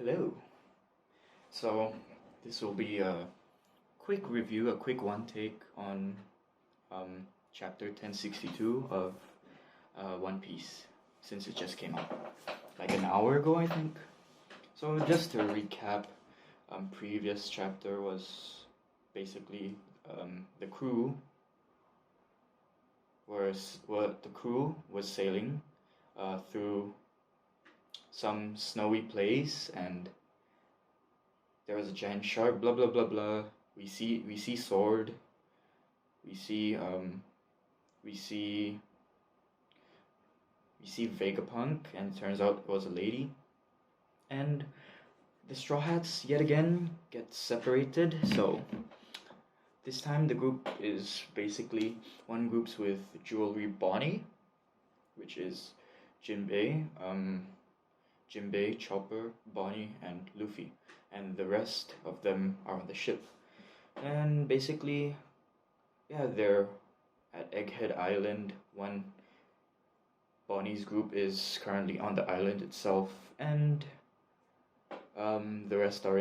Hello. So, this will be a quick review, a quick one take on chapter 1062 of One Piece, since it just came out like an hour ago, I think. So, just to recap, previous chapter was basically the crew was sailing through some snowy place, and there was a giant shark, blah blah blah blah. We see sword, we see we see we see Vegapunk, and it turns out it was a lady. And the Straw Hats yet again get separated, so this time the group is basically one group's with Jewelry Bonnie, which is Jinbei, Chopper, Bonnie, and Luffy, and the rest of them are on the ship. And basically, yeah, they're at Egghead Island. Bonnie's group is currently on the island itself, and the rest of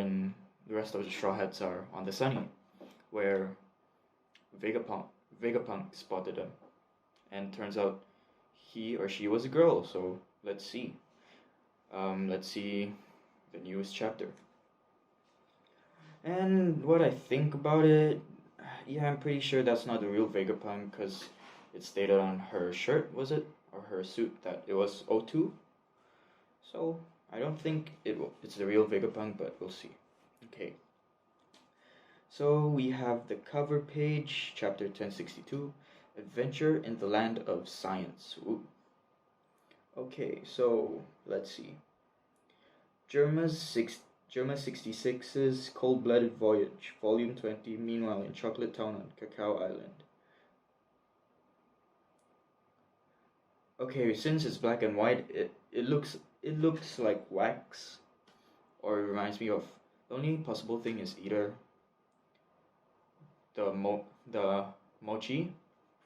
the Straw Hats are on the Sunny, where Vegapunk spotted them, and turns out he or she was a girl. So let's see. Let's see the newest chapter. And what I think about it, yeah, I'm pretty sure that's not the real Vegapunk, because it stated on her shirt, was it? Or her suit, that it was O2. So, I don't think it's the real Vegapunk, but we'll see. Okay. So, we have the cover page, chapter 1062, Adventure in the Land of Science. Ooh. Okay, so let's see. Germa 66's Cold-Blooded Voyage, Volume 20, Meanwhile in Chocolate Town on Cacao Island. Okay, since it's black and white, it looks like wax, or it reminds me of, the only possible thing is either the mochi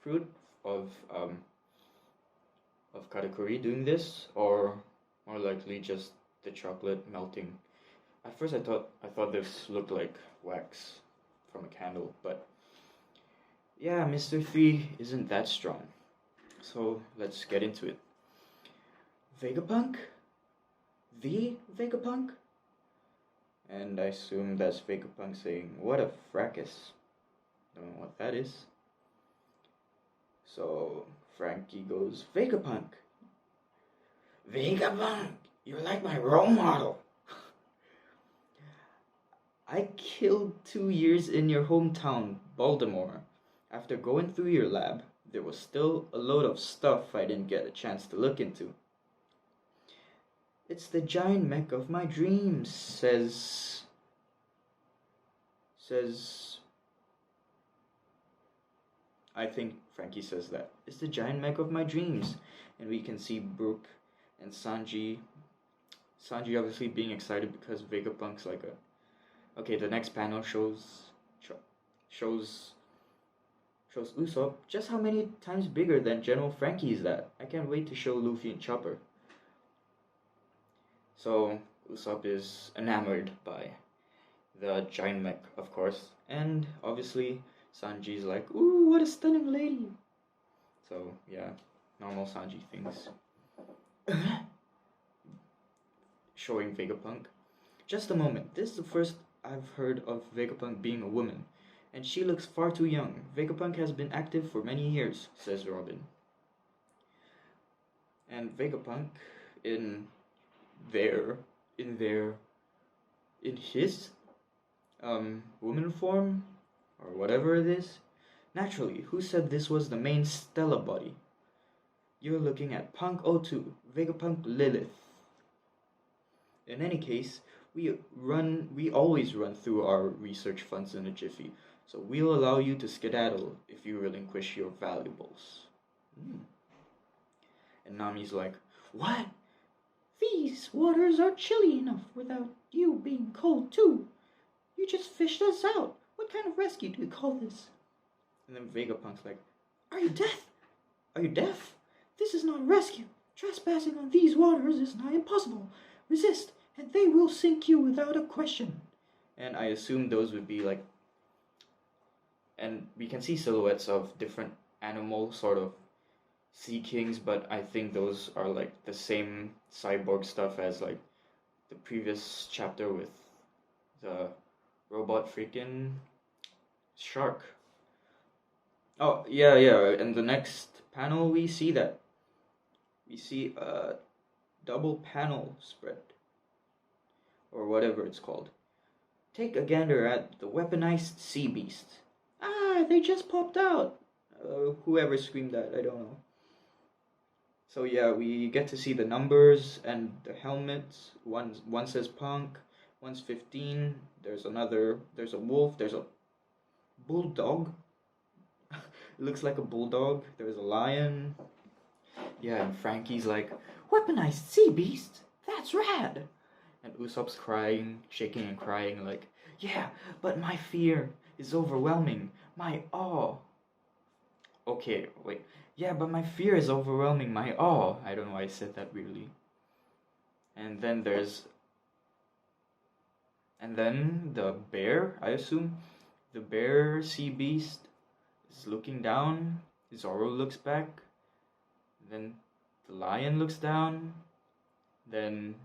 fruit of katakuri doing this, or more likely just the chocolate melting. At first I thought this looked like wax from a candle, but yeah, Mr. 3 isn't that strong. So let's get into it. Vegapunk? The Vegapunk? And I assume that's Vegapunk saying, "What a fracas." Don't know what that is. So Frankie goes, "Vegapunk! Vegapunk! You're like my role model. I killed 2 years in your hometown, Baltimore. After going through your lab, there was still a load of stuff I didn't get a chance to look into. It's the giant mech of my dreams, says I think Frankie says that. It's the giant mech of my dreams. And we can see Brooke and Sanji obviously being excited because Vegapunk's like a... Okay, the next panel shows Usopp just how many times bigger than General Frankie is that. I can't wait to show Luffy and Chopper. So Usopp is enamored by the giant mech, of course, and obviously Sanji's like, "Ooh, what a stunning lady." So yeah, normal Sanji things. Showing Vegapunk. Just a moment, this is the first I've heard of Vegapunk being a woman, and she looks far too young. Vegapunk has been active for many years, says Robin. And Vegapunk, in his woman form, or whatever it is. Naturally, who said this was the main Stella body? You're looking at Punk O2, Vegapunk Lilith. In any case, we always run through our research funds in a jiffy, so we'll allow you to skedaddle if you relinquish your valuables. And Nami's like, "What? These waters are chilly enough without you being cold too. You just fished us out. What kind of rescue do you call this?" And then Vegapunk's like, Are you deaf? This is not a rescue. Trespassing on these waters is nigh impossible. Resist, and they will sink you without a question. And I assume those would be like, and we can see silhouettes of different animals, sort of sea kings, but I think those are like the same cyborg stuff as like the previous chapter with the robot freaking shark. Oh, yeah, yeah. In the next panel, we see a double panel spread, or whatever it's called. Take a gander at the weaponized sea beast. Ah, they just popped out. Whoever screamed that, I don't know. So yeah, we get to see the numbers and the helmets. One says punk, one's 15. There's a wolf, there's a bulldog. It looks like a bulldog. There's a lion. Yeah, and Frankie's like, weaponized sea beast? That's rad. And Usopp's crying, shaking and crying like, yeah, but my fear is overwhelming. My awe. Okay, wait. Yeah, but my fear is overwhelming my awe. I don't know why I said that weirdly. And then the bear, I assume. The bear sea beast is looking down. Zoro looks back. Then the lion looks down. Then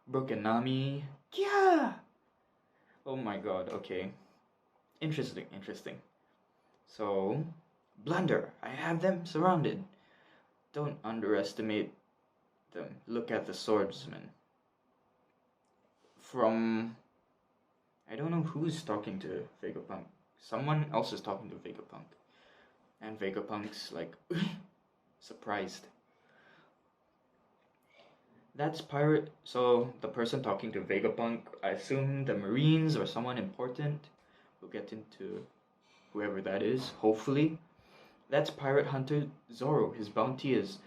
Brook and Nami. Yeah! Oh my god, okay. Interesting. So, Blunder, I have them surrounded. Don't underestimate them. Look at the swordsman. I don't know who's talking to Vegapunk. Someone else is talking to Vegapunk. And Vegapunk's like, surprised. That's pirate. So the person talking to Vegapunk, I assume the Marines or someone important. We'll get into whoever that is, hopefully. That's pirate hunter Zoro. His bounty is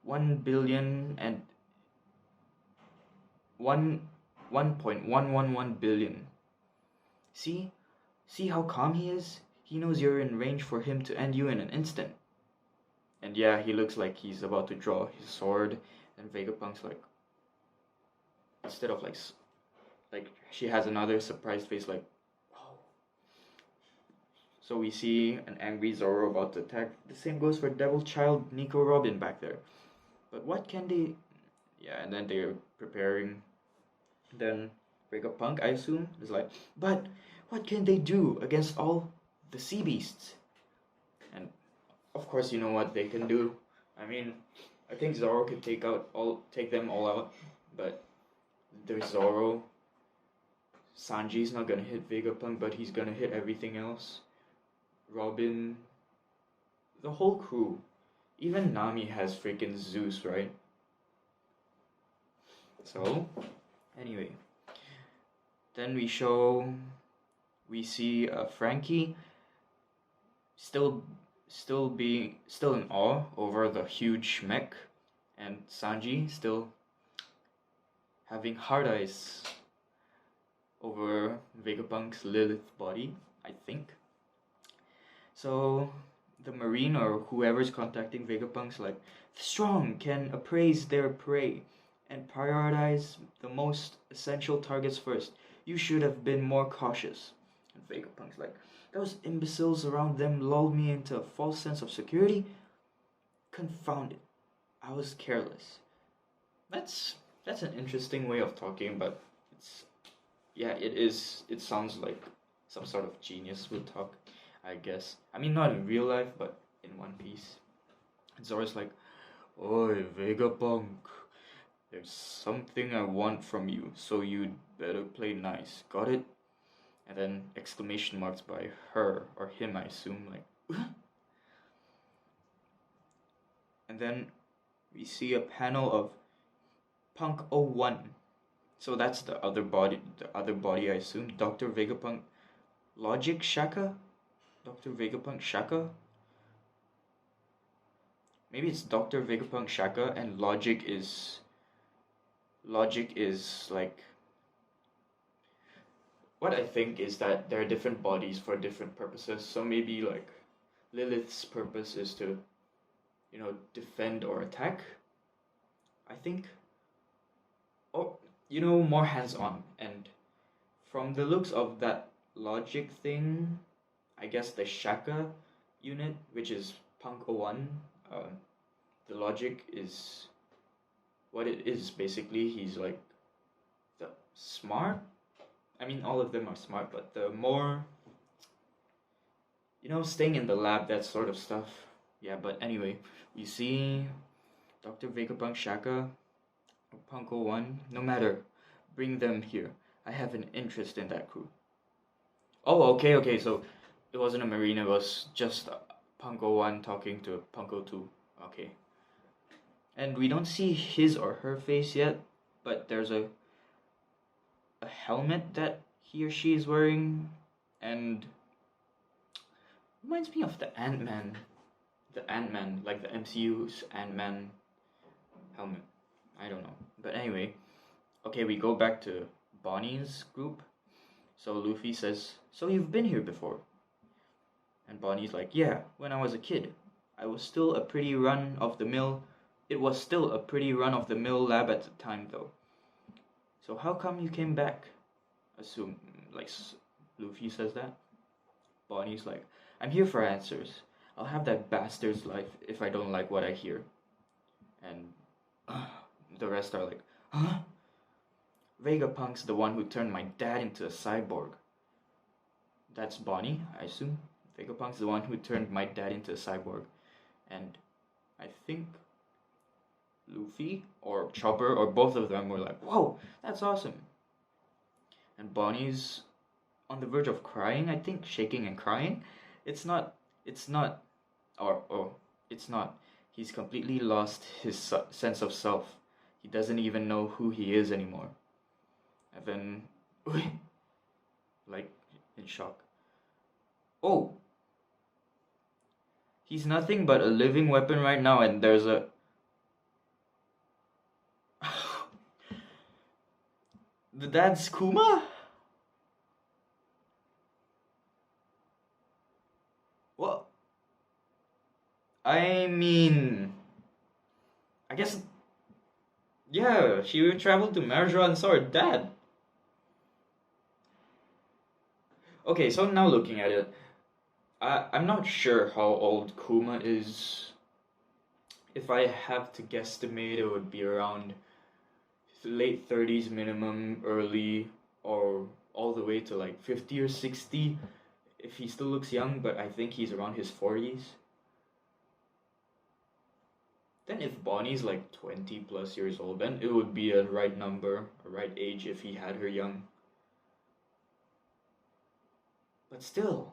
1 billion and 1.111 billion. See how calm he is? He knows you're in range for him to end you in an instant. And yeah, he looks like he's about to draw his sword. And Vegapunk's like, instead of like she has another surprised face like, oh. So we see an angry Zoro about to attack. The same goes for Devil Child Nico Robin back there. But what can they... Yeah, and then they're preparing. Then Vegapunk, I assume, is like, but what can they do against all the sea beasts? And of course, you know what they can do. I mean, I think Zoro could take them all out, but there's Zoro. Sanji's not gonna hit Vegapunk, but he's gonna hit everything else. Robin, the whole crew. Even Nami has freaking Zeus, right? So, anyway. Then we see Frankie still in awe over the huge mech, and Sanji still having hard eyes over Vegapunk's Lilith body, I think. So the Marine or whoever's contacting Vegapunk's like, the strong can appraise their prey and prioritize the most essential targets first. You should have been more cautious. And Vegapunk's like, those imbeciles around them lulled me into a false sense of security. Confounded. I was careless. That's an interesting way of talking, but it is. It sounds like some sort of genius would talk, I guess. I mean, not in real life, but in One Piece. And Zoro's like, oi, Vegapunk. There's something I want from you, so you'd better play nice. Got it? And then exclamation marks by her or him, I assume, like. And then we see a panel of Punk 01. So that's the other body, I assume. Dr. Vegapunk Logic Shaka? Dr. Vegapunk Shaka? Maybe it's Dr. Vegapunk Shaka and Logic is like, what I think is that there are different bodies for different purposes. So maybe like Lilith's purpose is to, defend or attack, I think. oh, more hands-on. And from the looks of that logic thing, I guess the Shaka unit, which is Punk O1, uh, the logic is what it is basically. He's like the smart. I mean, all of them are smart, but the more, staying in the lab, that sort of stuff. Yeah, but anyway, we see Dr. Vegapunk Shaka, or Punko 1, no matter, bring them here. I have an interest in that crew. Oh, okay, so it wasn't a marine, it was just Punko 1 talking to Punko 2. Okay. And we don't see his or her face yet, but there's a helmet that he or she is wearing, and reminds me of the Ant-Man. The Ant-Man, like the MCU's Ant-Man helmet. I don't know. But anyway, okay, we go back to Bonnie's group. So Luffy says, "So you've been here before?" And Bonnie's like, "Yeah, when I was a kid. I was still a pretty run of the mill. It was still a pretty run of the mill lab at the time though. So how come you came back?" Assume like Luffy says that. Bonnie's like, "I'm here for answers. I'll have that bastard's life if I don't like what I hear." And the rest are like, "Huh? Vegapunk's the one who turned my dad into a cyborg." That's Bonnie, I assume. Vegapunk's the one who turned my dad into a cyborg. And I think Luffy or Chopper or both of them were like, "Whoa, that's awesome." And Bonnie's on the verge of crying, I think, shaking and crying. It's not, or it's not. He's completely lost his sense of self. He doesn't even know who he is anymore. And then, like, in shock. Oh, he's nothing but a living weapon right now, and there's a. The dad's Kuma? Well, I mean, I guess, yeah, she traveled to Marjorie and saw her dad. Okay, so now looking at it, I'm not sure how old Kuma is. If I have to guesstimate, it would be around late 30s minimum, early, or all the way to like 50 or 60 if he still looks young, but I think he's around his 40s. Then if Bonnie's like 20 plus years old, then it would be a right number, a right age if he had her young. But still,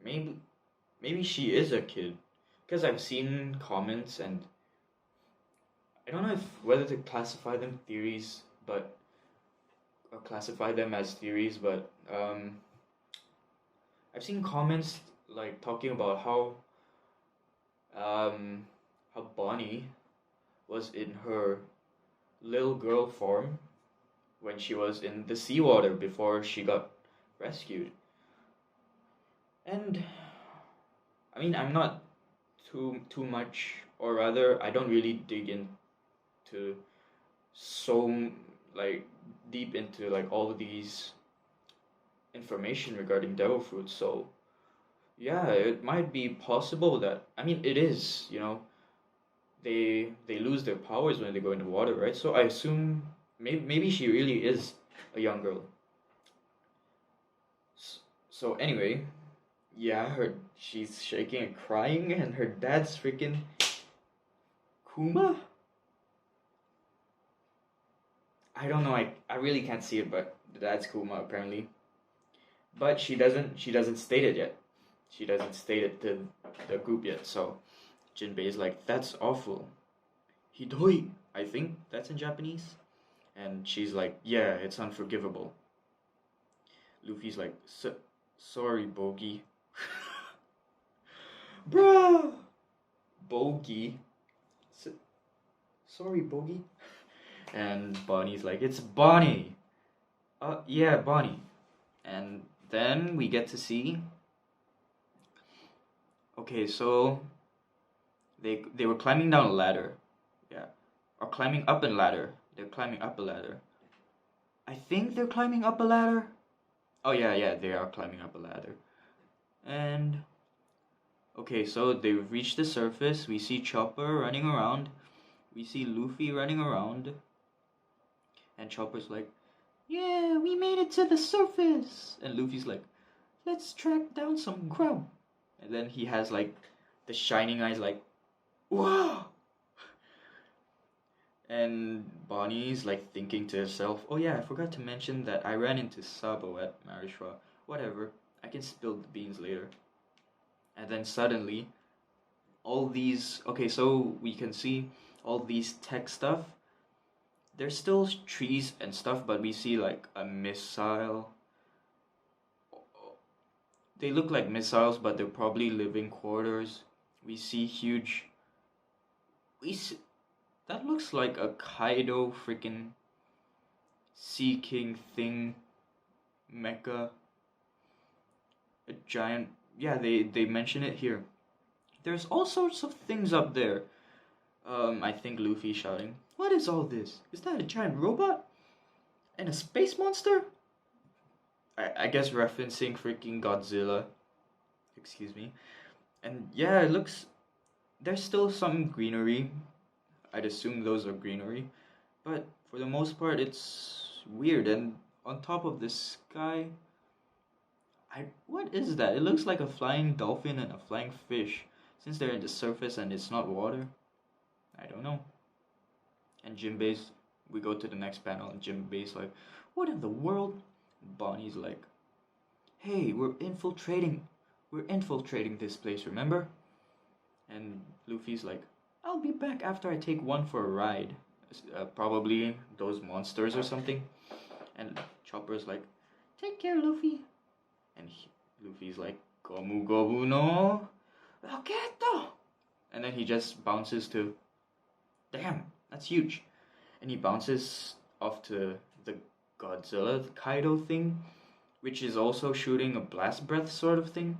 maybe she is a kid, because I've seen comments and I don't know if whether to classify them theories, but or classify them as theories, but I've seen comments like talking about how Bonnie was in her little girl form when she was in the seawater before she got rescued. And I mean, I'm not too much, or rather, I don't really dig into so like deep into like all of these information regarding devil fruit. So yeah, it might be possible that, I mean, it is, they lose their powers when they go into water, right? So I assume maybe she really is a young girl. So anyway, yeah, she's shaking and crying, and her dad's freaking Kuma. I don't know. I really can't see it, but the dad's Kuma apparently. But she doesn't state it yet. She doesn't state it to the group yet. So Jinbei is like, "That's awful. Hidoi." I think that's in Japanese. And she's like, "Yeah, it's unforgivable." Luffy's like, "Sorry, Bogey." Bruh! Bogey? Sorry, Bogey? And Bonnie's like, "It's Bonnie." Yeah, Bonnie. And then we get to see. Okay, so they were climbing down a ladder Yeah. Are climbing up a ladder. They're climbing up a ladder. I think they're climbing up a ladder. Oh yeah, they are climbing up a ladder. And okay, so they've reached the surface. We see Chopper running around. We see Luffy running around. And Chopper's like, "Yeah, we made it to the surface." And Luffy's like, "Let's track down some grub." And then he has like the shining eyes like, "Whoa!" And Bonnie's like thinking to herself, "Oh yeah, I forgot to mention that I ran into Sabo at Marishwa. Whatever, I can spill the beans later." And then suddenly, all these, okay, so we can see all these tech stuff. There's still trees and stuff, but we see like a missile. They look like missiles, but they're probably living quarters. We see huge. We see, that looks like a Kaido freaking Sea King thing, mecha, a giant. Yeah, they mention it here. There's all sorts of things up there. I think Luffy shouting, "What is all this? Is that a giant robot? And a space monster?" I guess referencing freaking Godzilla. Excuse me. And yeah, it looks. There's still some greenery. I'd assume those are greenery. But for the most part, it's weird. And on top of the sky, what is that? It looks like a flying dolphin and a flying fish. Since they're in the surface and it's not water, I don't know. And Jinbei's, we go to the next panel, and Jinbei's like, "What in the world?" Bonnie's like, "Hey, we're infiltrating this place, remember?" And Luffy's like, "I'll be back after I take one for a ride." Probably those monsters or something. And Chopper's like, "Take care, Luffy." And Luffy's like, "Gomu gomu no Rocketto!" And then he just bounces to, damn, that's huge. And he bounces off to the Godzilla the Kaido thing, which is also shooting a blast breath sort of thing.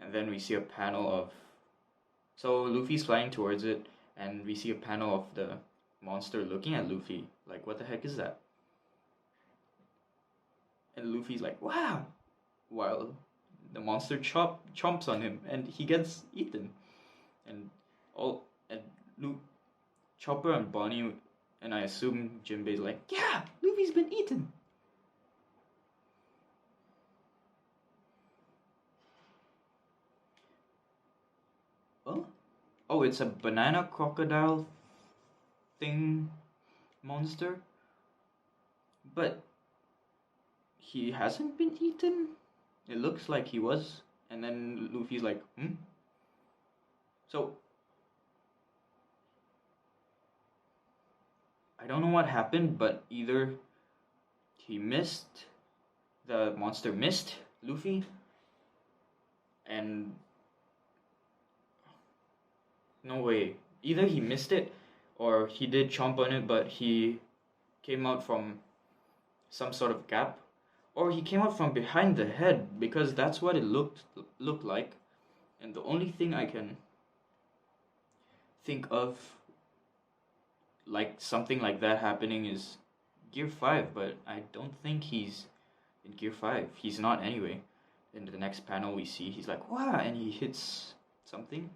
And then we see a panel of, so Luffy's flying towards it, and we see a panel of the monster looking at Luffy, like, what the heck is that? And Luffy's like, "Wow!" While the monster chomps on him, and he gets eaten. And Chopper and Bonnie, and I assume Jinbei's like, "Yeah, Luffy's been eaten." Oh, it's a banana crocodile thing monster. But he hasn't been eaten? It looks like he was. And then Luffy's like, "Hmm?" So, I don't know what happened, but either the monster missed Luffy, and no way. Either he missed it, or he did chomp on it, but he came out from some sort of gap, or he came out from behind the head, because that's what it looked like. And the only thing I can think of, like something like that happening, is Gear 5, but I don't think he's in Gear 5. He's not anyway. In the next panel we see he's like, "Wow," and he hits something,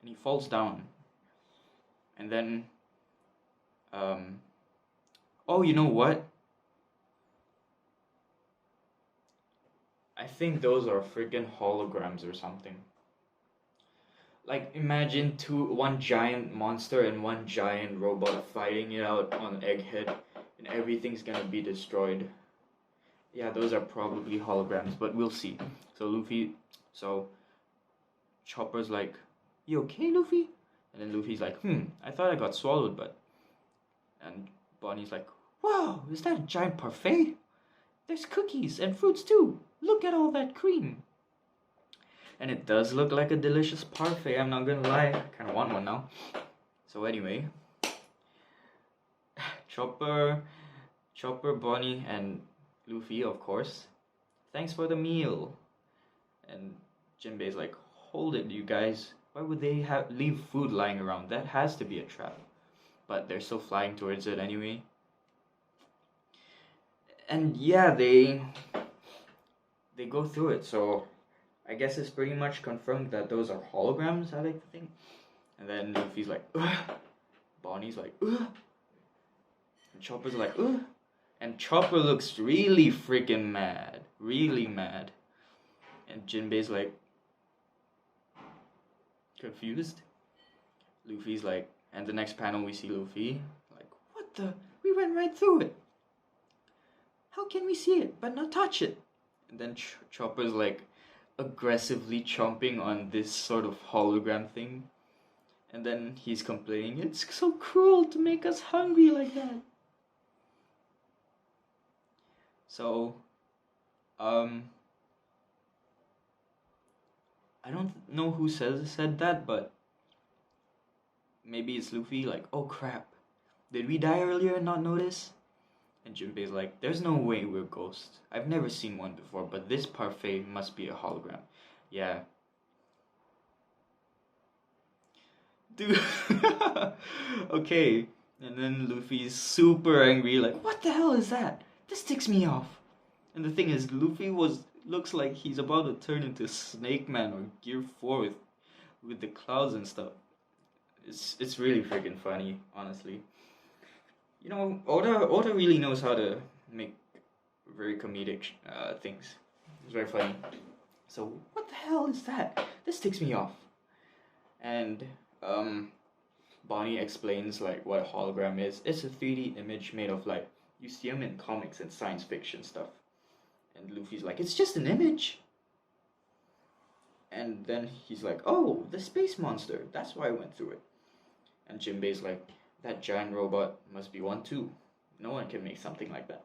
and he falls down. And then, oh, you know what? I think those are freaking holograms or something. Like, imagine one giant monster and one giant robot fighting it out on Egghead, and everything's gonna be destroyed. Yeah, those are probably holograms, but we'll see. So Chopper's like, "You okay, Luffy?" And then Luffy's like, I thought I got swallowed, but..." And Bonnie's like, "Wow, is that a giant parfait? There's cookies and fruits too. Look at all that cream." And it does look like a delicious parfait, I'm not gonna lie. I kinda want one now. So anyway, Chopper, Bonnie, and Luffy, of course. "Thanks for the meal." And Jinbei's like, "Hold it, you guys. Why would they leave food lying around? That has to be a trap. But they're still flying towards it anyway. And yeah, they go through it. So I guess it's pretty much confirmed that those are holograms, I like to think. And then Luffy's like, ugh. Bonnie's like, ugh. And Chopper's like, ugh. And Chopper looks really freaking mad. Really mad. And Jinbei's like, confused. Luffy's like, and the next panel we see Luffy, like, what the? We went right through it. How can we see it but not touch it? And then Chopper's like, aggressively chomping on this sort of hologram thing. And then he's complaining, it's so cruel to make us hungry like that. So, I don't know who said that, but maybe it's Luffy, like, oh crap, did we die earlier and not notice? And Jinbei's like, there's no way we're ghosts. I've never seen one before, but this parfait must be a hologram. Yeah. Dude. Okay. And then Luffy's super angry, like, what the hell is that? This ticks me off. And the thing is, Luffy looks like he's about to turn into Snake Man or Gear 4 with the clouds and stuff. It's really freaking funny, honestly. You know, Oda really knows how to make very comedic things. It's very funny. So, what the hell is that? This ticks me off. And, Bonnie explains, like, what a hologram is. It's a 3D image made of light. You see them in comics and science fiction stuff. And Luffy's like, it's just an image. And then he's like, oh, the space monster. That's why I went through it. And Jinbei's like, that giant robot must be one too. No one can make something like that.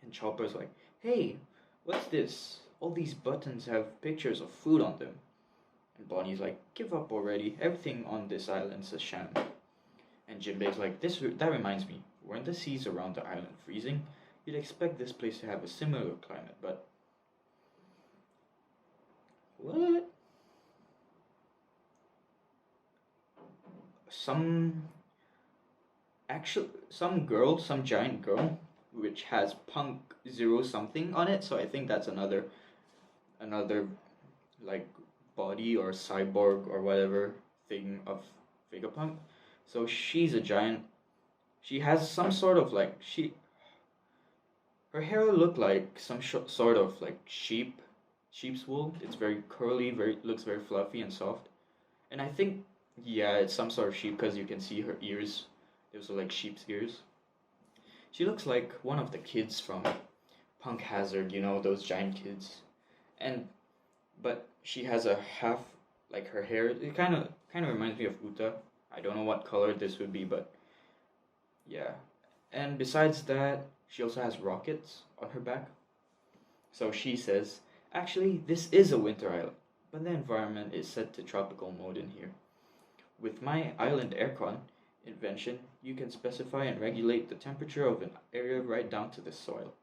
And Chopper's like, hey, what's this? All these buttons have pictures of food on them. And Bonnie's like, give up already. Everything on this island's a sham. And Jinbei's like, that reminds me. Weren't the seas around the island freezing? You'd expect this place to have a similar climate, but... What? Some giant girl, which has Punk 0 something on it, so I think that's another like body or cyborg or whatever thing of Vegapunk. So she's a giant. She has some sort of like her hair look like some sort of like sheep's wool. It's very curly, looks very fluffy and soft. And I think, yeah, it's some sort of sheep because you can see her ears. Those are like sheep's ears. She looks like one of the kids from Punk Hazard, you know, those giant kids. But she has a half, like her hair, it kind of reminds me of Uta. I don't know what color this would be, but yeah. And besides that, she also has rockets on her back. So she says, actually, this is a winter island, but the environment is set to tropical mode in here. With my island aircon invention, you can specify and regulate the temperature of an area right down to the soil.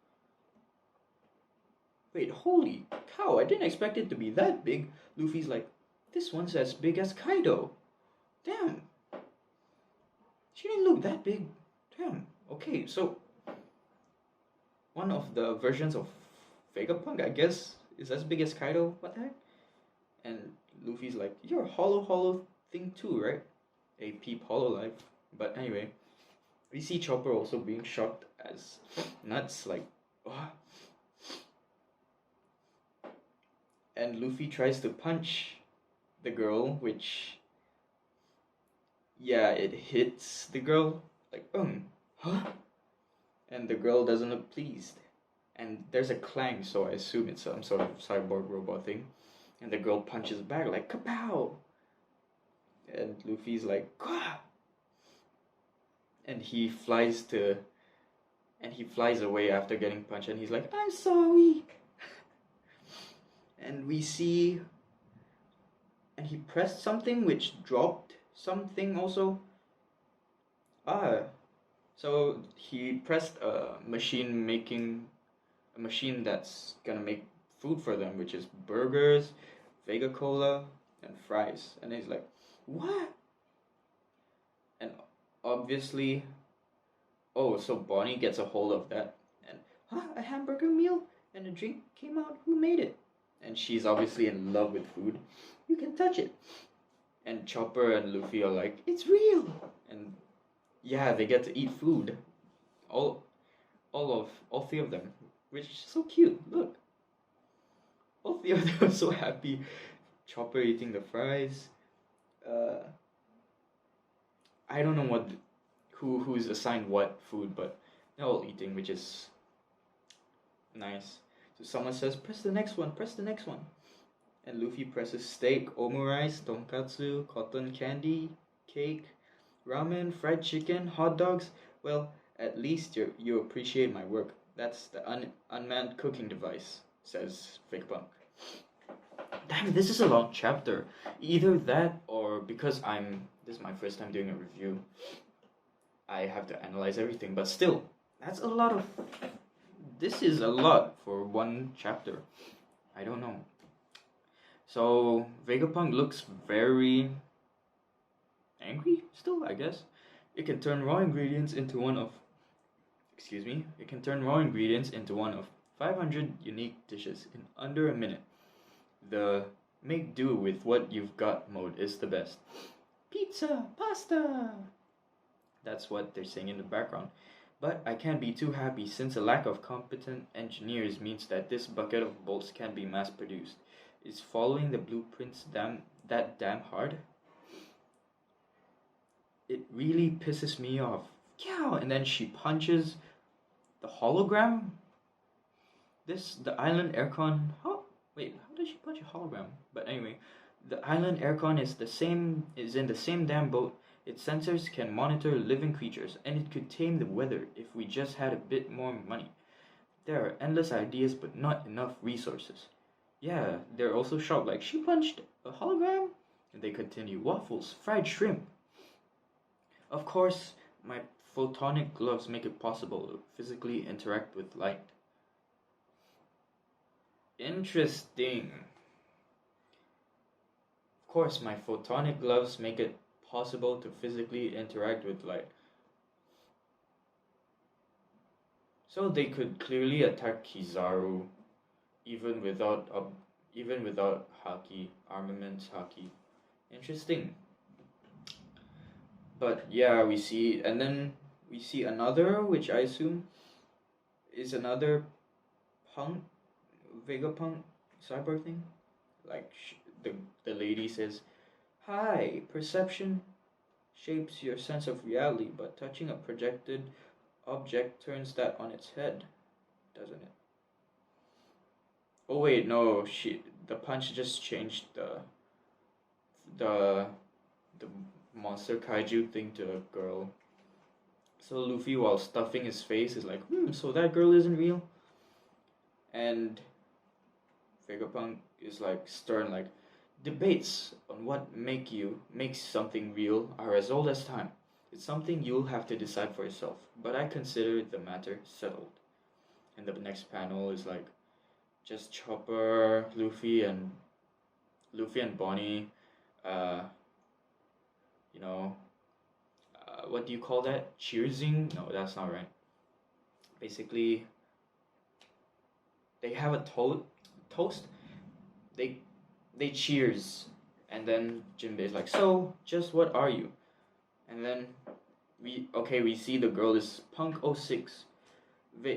Wait, holy cow, I didn't expect it to be that big. Luffy's like, this one's as big as Kaido. Damn. She didn't look that big. Damn. Okay, so one of the versions of Vegapunk, I guess, is as big as Kaido. What the heck? And Luffy's like, you're a hollow thing too, right? A peep Hololive. But anyway, we see Chopper also being shocked as nuts, like, oh. And Luffy tries to punch the girl, which, yeah, it hits the girl, like, huh? And the girl doesn't look pleased. And there's a clang, so I assume it's some sort of cyborg robot thing. And the girl punches back, like, kapow! And Luffy's like, Gah! And he flies away after getting punched, and he's like, I'm sorry! And we see, and he pressed something which dropped something also. So he pressed a machine that's gonna make food for them, which is burgers, Vega Cola, and fries. And he's like, what? And obviously, oh, so Bonnie gets a hold of that. And, a hamburger meal and a drink came out. Who made it? And she's obviously in love with food. You can touch it. And Chopper and Luffy are like, it's real. And yeah, they get to eat food. All three of them, which is so cute. Look, all three of them are so happy. Chopper eating the fries. I don't know who's assigned what food, but they're all eating, which is nice. So someone says, press the next one, press the next one. And Luffy presses steak, omurice, tonkatsu, cotton candy, cake, ramen, fried chicken, hot dogs. Well, at least you appreciate my work. That's the unmanned cooking device, says Vegapunk. Damn, this is a long chapter. Either that or because this is my first time doing a review, I have to analyze everything. But still, that's a lot of... This is a lot for one chapter. I don't know. So, Vegapunk looks very angry still, I guess. It can turn raw ingredients into one of... It can turn raw ingredients into one of 500 unique dishes in under a minute. The make do with what you've got mode is the best. Pizza, pasta! That's what they're saying in the background. But I can't be too happy since a lack of competent engineers means that this bucket of bolts can't be mass produced. Is following the blueprints that damn hard? It really pisses me off. Yeah, and then she punches the hologram? The island aircon... Wait, how does she punch a hologram? But anyway, the island aircon is in the same damn boat. Its sensors can monitor living creatures, and it could tame the weather if we just had a bit more money. There are endless ideas, but not enough resources. Yeah, they're also shocked, like, she punched a hologram? And they continue, waffles, fried shrimp. Of course, my photonic gloves make it possible to physically interact with light. Interesting. Of course, my photonic gloves make it possible to physically interact with light. So they could clearly attack Kizaru even without armaments haki. Interesting. But yeah, we see another, which I assume is another Vegapunk cyborg thing. Like the lady says, "Hi, perception shapes your sense of reality, but touching a projected object turns that on its head, doesn't it?" Oh wait, no, the punch just changed the monster kaiju thing to a girl. So Luffy, while stuffing his face, is like, so that girl isn't real? And Vegapunk is like stern, like, debates on what makes something real are as old as time. It's something you'll have to decide for yourself, but I consider the matter settled. And the next panel is like just Chopper, Luffy and Bonnie, what do you call that? Cheersing? No, that's not right. Basically, they have a toast. They cheers, and then Jinbei's like, so, just what are you? And then we see the girl is Punk 06,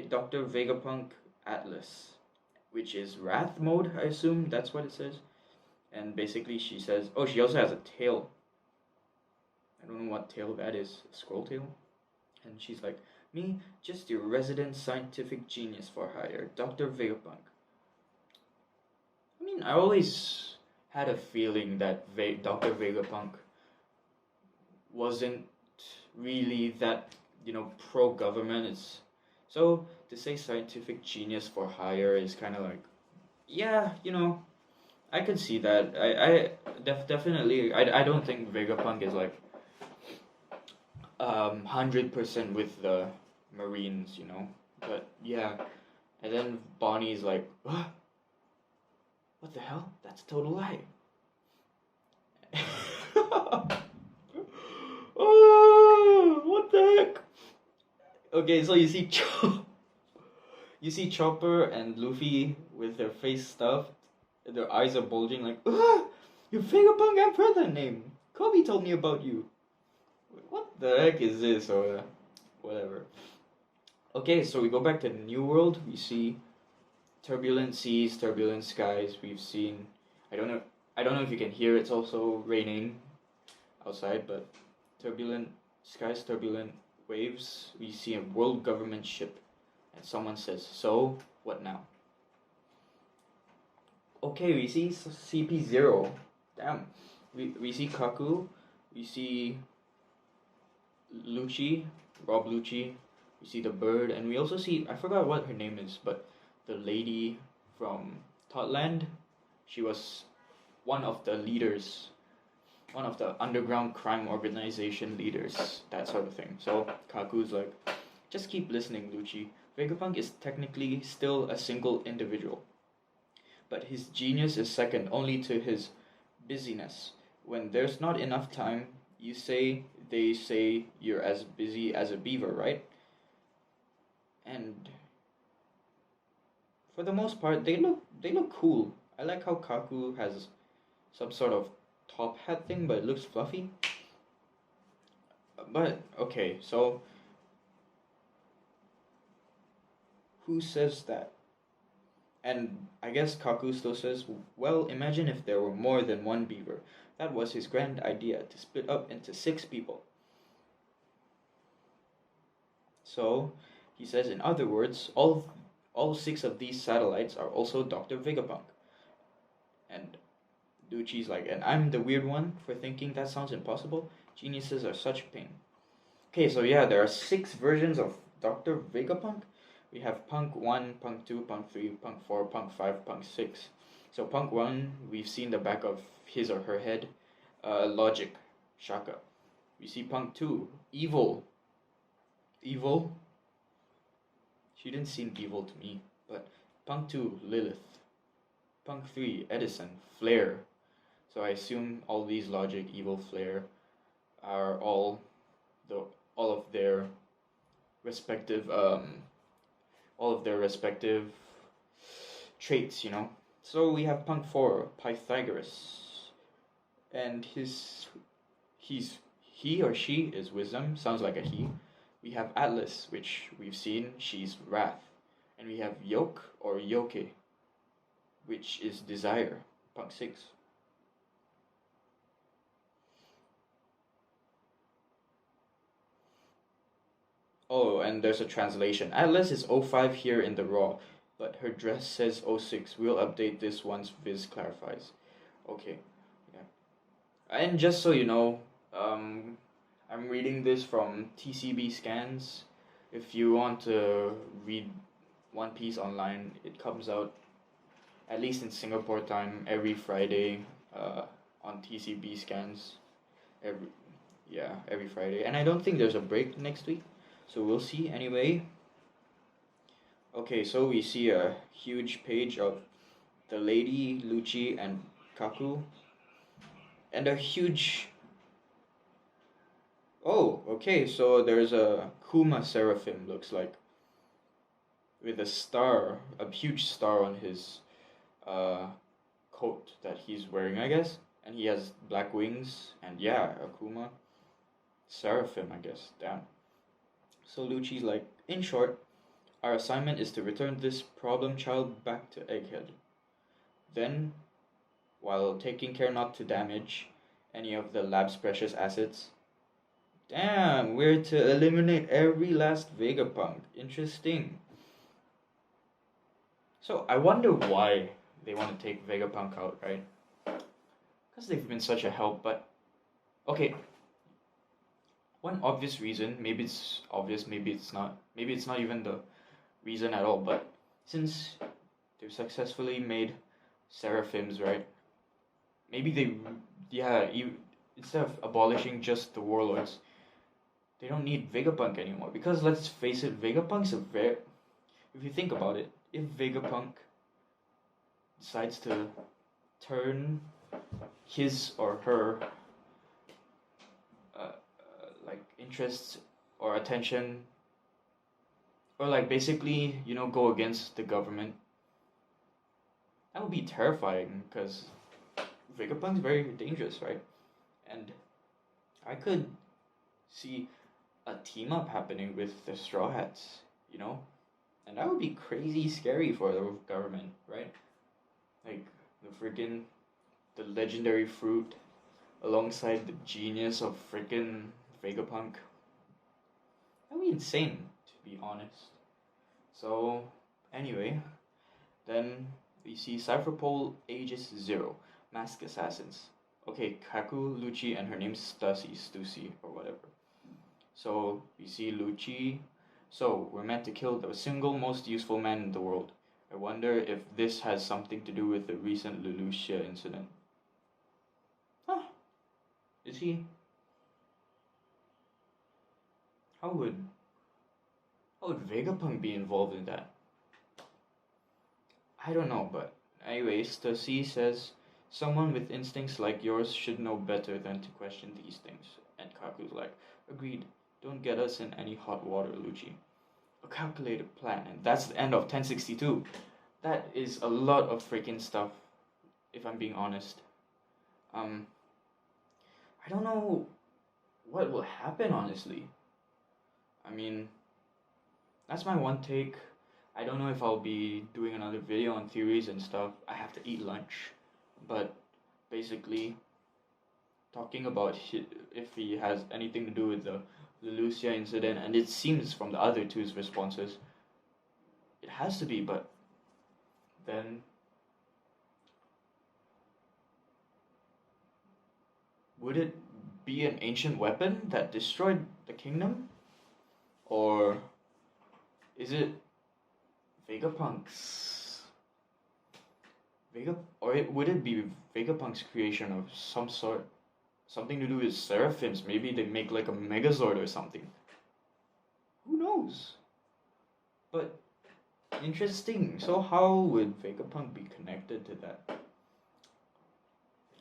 Dr. Vegapunk Atlas, which is Wrath mode, I assume that's what it says. And basically she says, oh, she also has a tail. I don't know what tail that is, a scroll tail? And she's like, me, just your resident scientific genius for hire, Dr. Vegapunk. I mean, I always had a feeling that Dr. Vegapunk wasn't really that, pro-government. So to say scientific genius for hire is kind of like, yeah, I could see that. Definitely, I don't think Vegapunk is like 100% with the Marines, But yeah, and then Bonnie's like, what the hell? That's a total lie. Okay, so you see Chopper and Luffy with their face stuffed, their eyes are bulging like, ah, you're Vegapunk Emperor name. Kobe told me about you. What the heck is this or whatever? Okay, so we go back to the New World. We see turbulent seas, turbulent skies. We've seen, I don't know, I don't know if you can hear. It's also raining outside, but turbulent skies, turbulent waves. We see a world government ship, and someone says, "So what now?" Okay, we see CP0. Damn, we see Kaku, we see Lucci, Rob Lucci. We see the bird, and we also see, I forgot what her name is, but the lady from Totland. She was one of the leaders, one of the underground crime organization leaders, that sort of thing. So Kaku's like, just keep listening, Lucci. Vegapunk is technically still a single individual, but his genius is second only to his busyness. When there's not enough time, they say you're as busy as a beaver, right? And for the most part, they look cool. I like how Kaku has some sort of top hat thing, but it looks fluffy. But okay, so who says that? And I guess Kaku still says, well, imagine if there were more than one beaver. That was his grand idea, to split up into 6 people. So, he says, in other words, all 6 of these satellites are also Dr. Vegapunk. And Lucci's like, and I'm the weird one for thinking that sounds impossible? Geniuses are such a pain. Okay, so yeah, there are 6 versions of Dr. Vegapunk. We have Punk 1, Punk 2, Punk 3, Punk 4, Punk 5, Punk 6. So Punk 1, we've seen the back of his or her head. Logic, Shaka. We see Punk 2, Evil. Evil? She didn't seem evil to me. But Punk 2, Lilith. Punk 3, Edison, Flare. So I assume all these Logic, Evil, Flare are all of their respective traits, you know. So we have Punk 4, Pythagoras, and he or she is wisdom, sounds like a he. We have Atlas, which we've seen, she's wrath, and we have Yoke or Yoke, which is desire, Punk 6. Oh, and there's a translation. Atlas is 05 here in the raw, but her dress says 06. We'll update this once Viz clarifies. Okay, yeah. And just so you know, I'm reading this from TCB Scans. If you want to read One Piece online, it comes out, at least in Singapore time, every Friday on TCB Scans. Every Friday. And I don't think there's a break next week. So we'll see anyway. Okay, so we see a huge page of the lady, Lucci, and Kaku. And a huge... Oh, okay, so there's a Kuma Seraphim, looks like. With a star, a huge star on his coat that he's wearing, I guess. And he has black wings. And yeah, a Kuma Seraphim, I guess. Damn. So Lucci's like, in short, our assignment is to return this problem child back to Egghead. Then, while taking care not to damage any of the lab's precious assets. Damn, we're to eliminate every last Vegapunk. Interesting. So I wonder why they want to take Vegapunk out, right? Because they've been such a help, but... Okay, one obvious reason, maybe it's obvious, maybe it's not even the reason at all, but since they've successfully made seraphims, right? Maybe instead of abolishing just the warlords, they don't need Vegapunk anymore. Because let's face it, Vegapunk's if you think about it, if Vegapunk decides to turn his or her interests or attention or like basically, go against the government. That would be terrifying because Vegapunk's very dangerous, right? And I could see a team up happening with the Straw Hats, you know? And that would be crazy scary for the government, right? Like the legendary fruit alongside the genius of freaking Vegapunk. That would be insane, to be honest. So, anyway, then we see Cypherpole ages 0, Mask Assassins. Okay, Kaku, Lucci, and her name's Stussy, or whatever. So, we see Lucci. So, we're meant to kill the single most useful man in the world. I wonder if this has something to do with the recent Lelouchia incident. Huh. Is he? How would Vegapunk be involved in that? I don't know, but anyways, the C says, someone with instincts like yours should know better than to question these things. And Kaku's like, agreed, don't get us in any hot water, Lucci. A calculated plan, and that's the end of 1062. That is a lot of freaking stuff, if I'm being honest. I don't know what will happen, honestly. I mean, that's my one take. I don't know if I'll be doing another video on theories and stuff. I have to eat lunch. But basically, talking about if he has anything to do with the Lelouchia incident, and it seems from the other two's responses, it has to be, but then would it be an ancient weapon that destroyed the kingdom? Or is it Vegapunk's would it be Vegapunk's creation of some sort? Something to do with seraphims? Maybe they make like a Megazord or something. Who knows? But interesting. So how would Vegapunk be connected to that?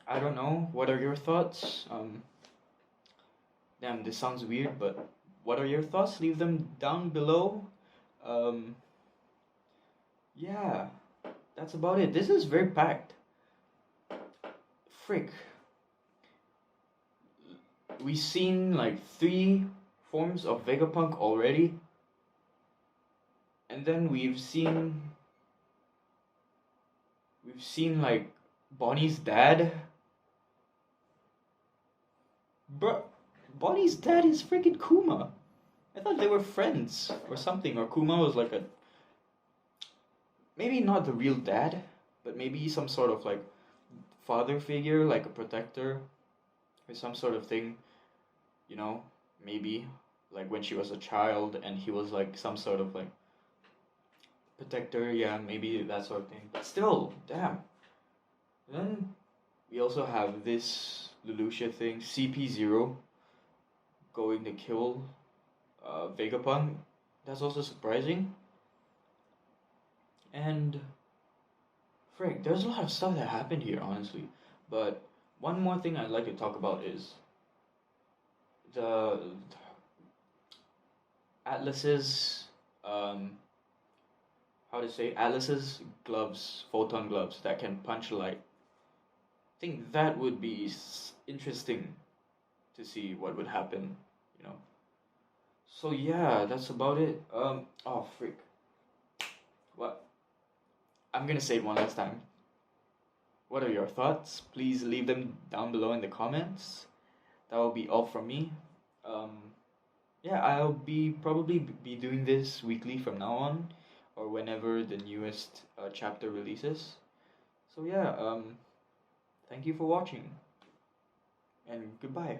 I don't know. What are your thoughts? Damn, this sounds weird, but what are your thoughts? Leave them down below. Yeah, that's about it. This is very packed. Frick. We've seen like 3 forms of Vegapunk already. And then we've seen like Bonnie's dad. Bruh, Bonnie's dad is freaking Kuma. I thought they were friends or something, or Kuma was like maybe not the real dad, but maybe some sort of like father figure, like a protector or some sort of thing, maybe like when she was a child and he was like some sort of like protector, yeah, maybe that sort of thing. But still, damn. Then we also have this Lelouchia thing, CP0 going to kill Vegapunk. That's also surprising. And frick, there's a lot of stuff that happened here, honestly. But one more thing I'd like to talk about is the Atlas's Atlas's gloves, photon gloves that can punch light. I think that would be interesting to see what would happen, So yeah, that's about it. Oh freak. What? I'm gonna say it one last time. What are your thoughts? Please leave them down below in the comments. That will be all from me. Yeah, I'll probably be doing this weekly from now on, or whenever the newest chapter releases. So yeah, thank you for watching, and goodbye.